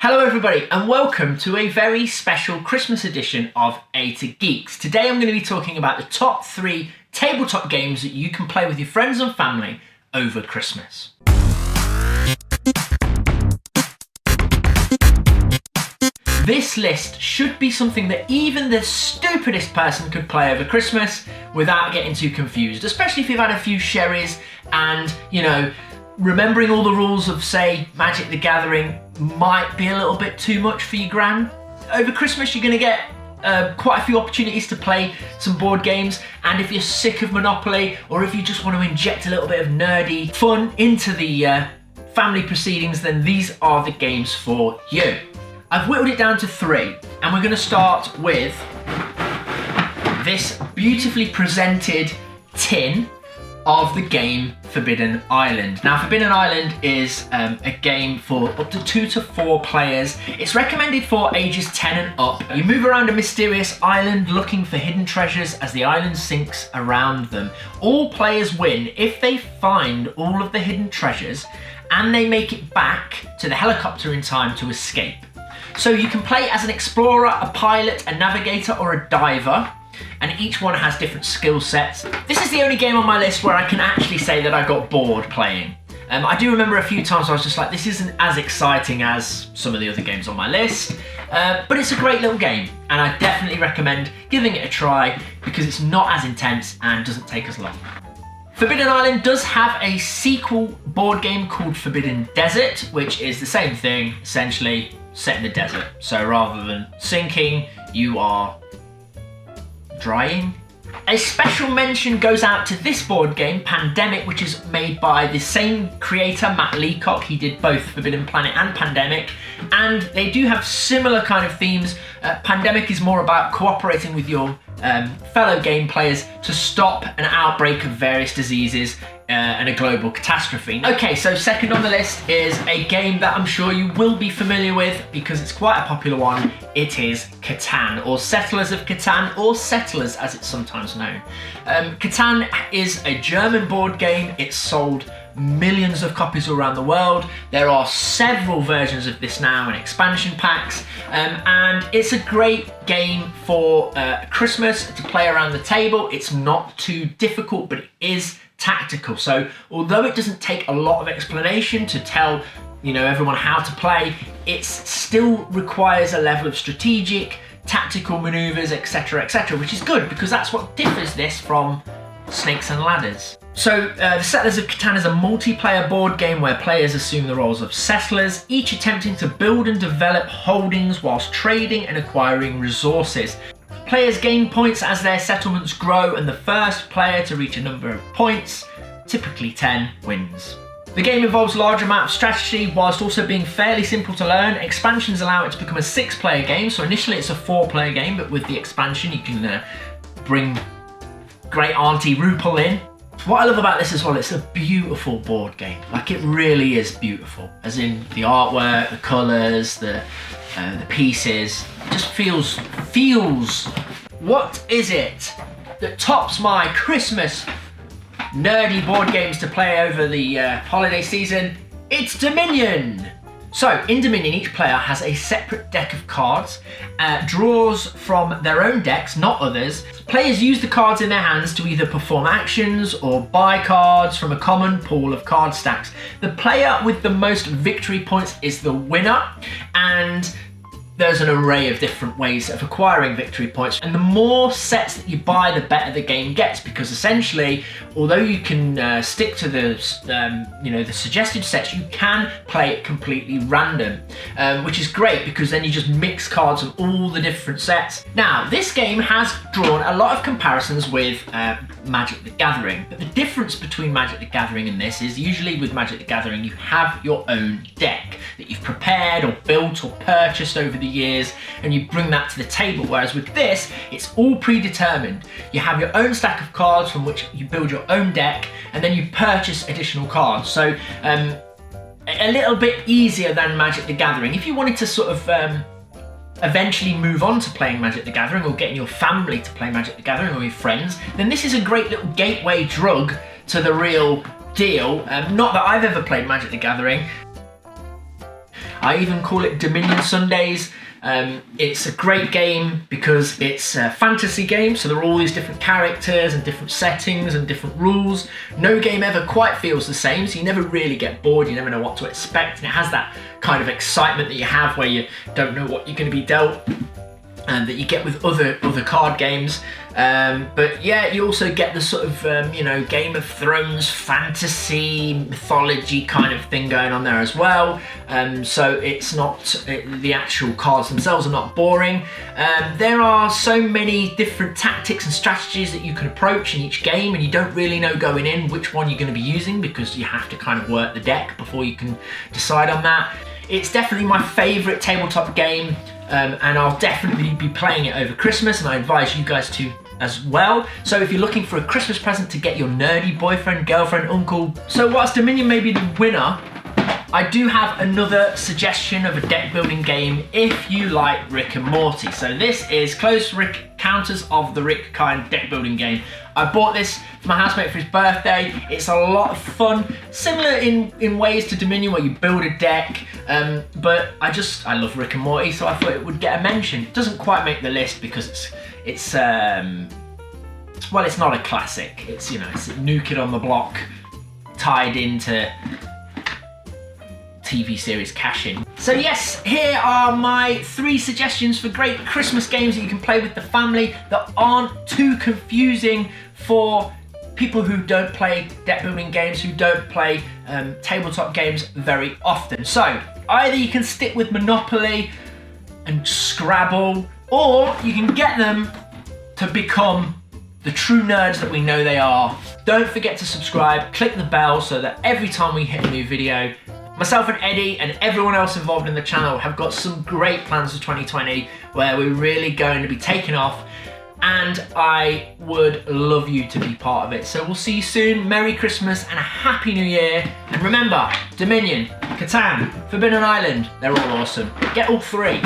Hello everybody and welcome to a very special Christmas edition of A to Geeks. Today I'm going to be talking about the top 3 tabletop games that you can play with your friends and family over Christmas. This list should be something that even the stupidest person could play over Christmas without getting too confused, especially if you've had a few sherries and, remembering all the rules of, say, Magic the Gathering might be a little bit too much for your gran. Over Christmas, you're going to get quite a few opportunities to play some board games, and if you're sick of Monopoly, or if you just want to inject a little bit of nerdy fun into the family proceedings, then these are the games for you. I've whittled it down to 3, and we're going to start with this beautifully presented tin of the game Forbidden Island. Now, Forbidden Island is a game for up to 2 to 4 players. It's recommended for ages 10 and up. You move around a mysterious island looking for hidden treasures as the island sinks around them. All players win if they find all of the hidden treasures and they make it back to the helicopter in time to escape. So you can play as an explorer, a pilot, a navigator, or a diver, and each one has different skill sets. This is the only game on my list where I can actually say that I got bored playing. I do remember a few times I was just like, this isn't as exciting as some of the other games on my list, but it's a great little game, and I definitely recommend giving it a try because it's not as intense and doesn't take as long. Forbidden Island does have a sequel board game called Forbidden Desert, which is the same thing, essentially set in the desert. So rather than sinking, you are drying. A special mention goes out to this board game, Pandemic, which is made by the same creator, Matt Leacock. He did both Forbidden Planet and Pandemic, and they do have similar kind of themes. Pandemic is more about cooperating with your fellow game players to stop an outbreak of various diseases and a global catastrophe. Okay, so second on the list is a game that I'm sure you will be familiar with because it's quite a popular one. It is Catan, or Settlers of Catan, or Settlers as it's sometimes known. Catan is a German board game. It's sold millions of copies around the world. There are several versions of this now and expansion packs, and it's a great game for Christmas to play around the table. It's not too difficult, but it is tactical. So although it doesn't take a lot of explanation to tell everyone how to play, it still requires a level of strategic, tactical maneuvers, etc., which is good because that's what differs this from Snakes and Ladders. So the Settlers of Catan is a multiplayer board game where players assume the roles of settlers, each attempting to build and develop holdings whilst trading and acquiring resources. Players gain points as their settlements grow, and the first player to reach a number of points, typically 10, wins. The game involves a large amount of strategy whilst also being fairly simple to learn. Expansions allow it to become a 6-player game, so initially it's a 4-player game, but with the expansion you can bring great Auntie Rupel in. What I love about this as well, it's a beautiful board game. Like, it really is beautiful, as in the artwork, the colours, the pieces. It just feels. What is it that tops my Christmas nerdy board games to play over the holiday season? It's Dominion! So, in Dominion, each player has a separate deck of cards, draws from their own decks, not others. Players use the cards in their hands to either perform actions or buy cards from a common pool of card stacks. The player with the most victory points is the winner, and there's an array of different ways of acquiring victory points, and the more sets that you buy, the better the game gets, because essentially, although you can stick to the the suggested sets, you can play it completely random, which is great because then you just mix cards of all the different sets. Now, this game has drawn a lot of comparisons with Magic the Gathering, but the difference between Magic the Gathering and this is usually with Magic the Gathering you have your own deck that you've prepared or built or purchased over the years, and you bring that to the table, whereas with this it's all predetermined. You have your own stack of cards from which you build your own deck, and then you purchase additional cards. So a little bit easier than Magic the Gathering. If you wanted to sort of eventually move on to playing Magic the Gathering, or getting your family to play Magic the Gathering, or your friends, then this is a great little gateway drug to the real deal. Not that I've ever played Magic the Gathering. I even call it Dominion Sundays. It's a great game because it's a fantasy game, so there are all these different characters and different settings and different rules. No game ever quite feels the same, so you never really get bored, you never know what to expect, and it has that kind of excitement that you have where you don't know what you're going to be dealt, and that you get with other card games. But yeah, you also get the sort of you know, Game of Thrones fantasy mythology kind of thing going on there as well. So it's not, the actual cards themselves are not boring. There are so many different tactics and strategies that you can approach in each game, and you don't really know going in which one you're going to be using because you have to kind of work the deck before you can decide on that. It's definitely my favourite tabletop game, and I'll definitely be playing it over Christmas, and I advise you guys to as well. So if you're looking for a Christmas present to get your nerdy boyfriend, girlfriend, uncle. So whilst Dominion may be the winner, I do have another suggestion of a deck building game if you like Rick and Morty. So this is Close Encounters of the Rick kind deck building game. I bought this for my housemate for his birthday. It's a lot of fun, similar in ways to Dominion where you build a deck, but I love Rick and Morty, so I thought it would get a mention. It doesn't quite make the list because it's well, it's not a classic. It's, you know, it's New Kid on the Block tied into TV series cash-in. So yes, here are my 3 suggestions for great Christmas games that you can play with the family that aren't too confusing for people who don't play deck building games, who don't play tabletop games very often. So either you can stick with Monopoly and Scrabble, or you can get them to become the true nerds that we know they are. Don't forget to subscribe, click the bell so that every time we hit a new video, myself and Eddie and everyone else involved in the channel have got some great plans for 2020 where we're really going to be taking off, and I would love you to be part of it. So we'll see you soon. Merry Christmas and a Happy New Year. And remember, Dominion, Catan, Forbidden Island, they're all awesome. Get all 3.